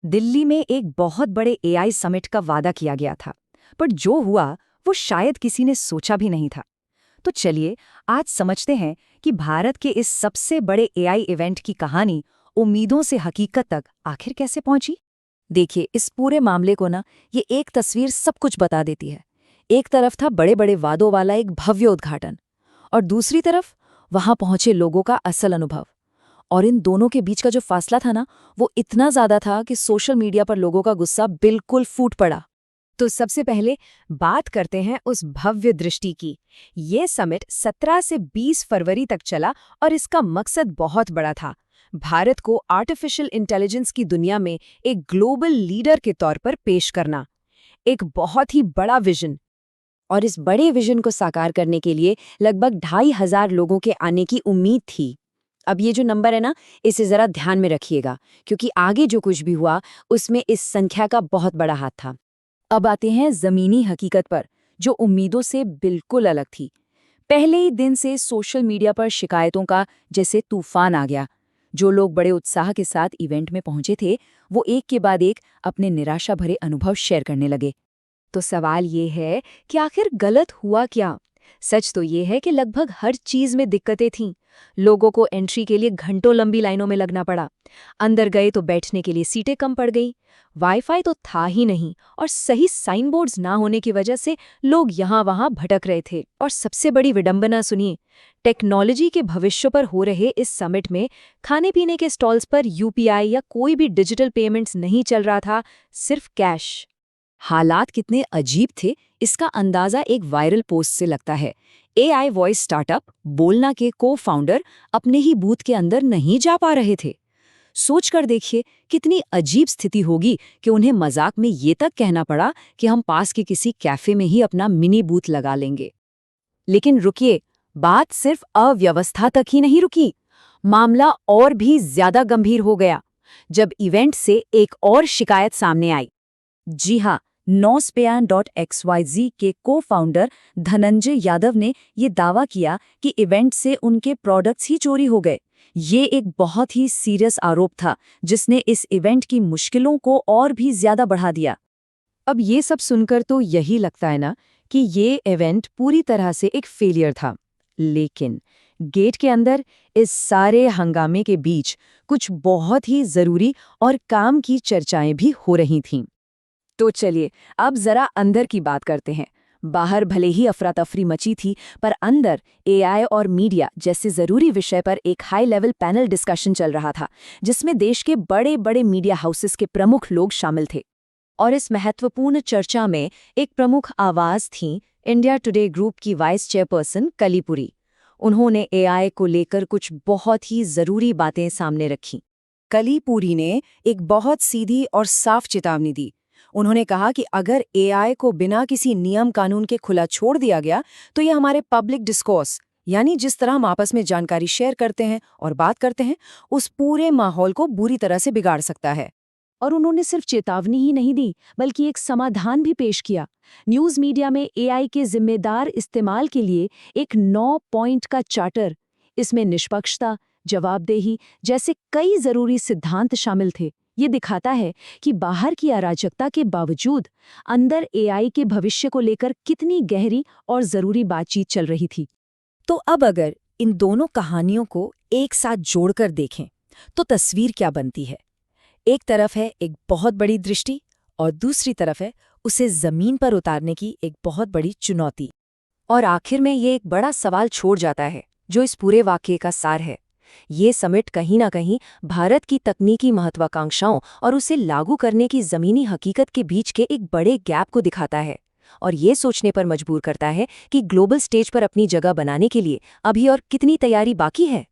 दिल्ली में एक बहुत बड़े एआई समिट का वादा किया गया था, पर जो हुआ वो शायद किसी ने सोचा भी नहीं था। तो चलिए आज समझते हैं कि भारत के इस सबसे बड़े एआई इवेंट की कहानी उम्मीदों से हकीकत तक आखिर कैसे पहुंची। देखिए, इस पूरे मामले को ना ये एक तस्वीर सब कुछ बता देती है। एक तरफ था बड़े बड़े वादों वाला एक भव्य उद्घाटन, और दूसरी तरफ वहां पहुंचे लोगों का असल अनुभव। और इन दोनों के बीच का जो फासला था ना, वो इतना ज्यादा था कि सोशल मीडिया पर लोगों का गुस्सा बिल्कुल फूट पड़ा। तो सबसे पहले बात करते हैं उस भव्य दृष्टि की। ये समिट 17 से 20 फरवरी तक चला और इसका मकसद बहुत बड़ा था। भारत को आर्टिफिशियल इंटेलिजेंस की दुनिया में एक ग्लोबल लीडर के तौर पर पेश करना। एक बहुत ही बड़ा विजन। और इस बड़े विजन को साकार करने के लिए लगभग 2,500 लोगों के आने की उम्मीद थी। अब ये जो नंबर है ना, इसे जरा ध्यान में रखिएगा, क्योंकि आगे जो कुछ भी हुआ उसमें इस संख्या का बहुत बड़ा हाथ था। अब आते हैं जमीनी हकीकत पर, जो उम्मीदों से बिल्कुल अलग थी। पहले ही दिन से सोशल मीडिया पर शिकायतों का जैसे तूफान आ गया। जो लोग बड़े उत्साह के साथ इवेंट में पहुंचे थे, वो एक के बाद एक अपने निराशा भरे अनुभव शेयर करने लगे। तो सवाल ये है कि आखिर गलत हुआ क्या? सच तो ये है कि लगभग हर चीज में दिक्कतें थीं। लोगों को एंट्री के लिए घंटों लंबी लाइनों में लगना पड़ा। अंदर गए तो बैठने के लिए सीटें कम पड़ गई। वाईफाई तो था ही नहीं, और सही साइन बोर्ड्स ना होने की वजह से लोग यहाँ वहाँ भटक रहे थे। और सबसे बड़ी विडंबना सुनिए, टेक्नोलॉजी के भविष्य पर हो रहे इस समिट में खाने पीने के स्टॉल्स पर यूपीआई या कोई भी डिजिटल पेमेंट्स नहीं चल रहा था, सिर्फ कैश। हालात कितने अजीब थे, इसका अंदाजा एक वायरल पोस्ट से लगता है। एआई वॉइस स्टार्टअप बोलना के को-फाउंडर अपने ही बूथ के अंदर नहीं जा पा रहे थे। सोचकर देखिए कितनी अजीब स्थिति होगी कि उन्हें मजाक में ये तक कहना पड़ा कि हम पास के किसी कैफे में ही अपना मिनी बूथ लगा लेंगे। लेकिन रुकिए, बात सिर्फ अव्यवस्था तक ही नहीं रुकी। मामला और भी ज्यादा गंभीर हो गया जब इवेंट से एक और शिकायत सामने आई। जी हाँ, Nospan.xyz के को-फाउंडर धनंजय यादव ने ये दावा किया कि इवेंट से उनके प्रोडक्ट्स ही चोरी हो गए। ये एक बहुत ही सीरियस आरोप था, जिसने इस इवेंट की मुश्किलों को और भी ज्यादा बढ़ा दिया। अब ये सब सुनकर तो यही लगता है ना कि ये इवेंट पूरी तरह से एक फेलियर था। लेकिन गेट के अंदर इस सारे हंगामे के बीच कुछ बहुत ही जरूरी और काम की चर्चाएं भी हो रही थीं। तो चलिए अब जरा अंदर की बात करते हैं। बाहर भले ही अफरा तफरी मची थी, पर अंदर एआई और मीडिया जैसे जरूरी विषय पर एक हाई लेवल पैनल डिस्कशन चल रहा था, जिसमें देश के बड़े बड़े मीडिया हाउसेस के प्रमुख लोग शामिल थे। और इस महत्वपूर्ण चर्चा में एक प्रमुख आवाज थी इंडिया टुडे ग्रुप की वाइस चेयरपर्सन कलीपुरी। उन्होंने एआई को लेकर कुछ बहुत ही जरूरी बातें सामने रखीं। कलीपुरी ने एक बहुत सीधी और साफ चेतावनी दी। उन्होंने कहा कि अगर एआई को बिना किसी नियम कानून के खुला छोड़ दिया गया, तो ये हमारे पब्लिक डिस्कोर्स, यानी जिस तरह हम आपस में जानकारी शेयर करते हैं और बात करते हैं, उस पूरे माहौल को बुरी तरह से बिगाड़ सकता है। और उन्होंने सिर्फ चेतावनी ही नहीं दी, बल्कि एक समाधान भी पेश किया। न्यूज मीडिया में एआई के जिम्मेदार इस्तेमाल के लिए एक 9 पॉइंट का चार्टर। इसमें निष्पक्षता, जवाबदेही जैसे कई जरूरी सिद्धांत शामिल थे। ये दिखाता है कि बाहर की अराजकता के बावजूद अंदर एआई के भविष्य को लेकर कितनी गहरी और जरूरी बातचीत चल रही थी। तो अब अगर इन दोनों कहानियों को एक साथ जोड़कर देखें, तो तस्वीर क्या बनती है? एक तरफ है एक बहुत बड़ी दृष्टि, और दूसरी तरफ है उसे जमीन पर उतारने की एक बहुत बड़ी चुनौती। और आखिर में ये एक बड़ा सवाल छोड़ जाता है, जो इस पूरे वाकये का सार है। ये समिट कहीं ना कहीं भारत की तकनीकी महत्वाकांक्षाओं और उसे लागू करने की जमीनी हकीकत के बीच के एक बड़े गैप को दिखाता है, और ये सोचने पर मजबूर करता है कि ग्लोबल स्टेज पर अपनी जगह बनाने के लिए अभी और कितनी तैयारी बाकी है।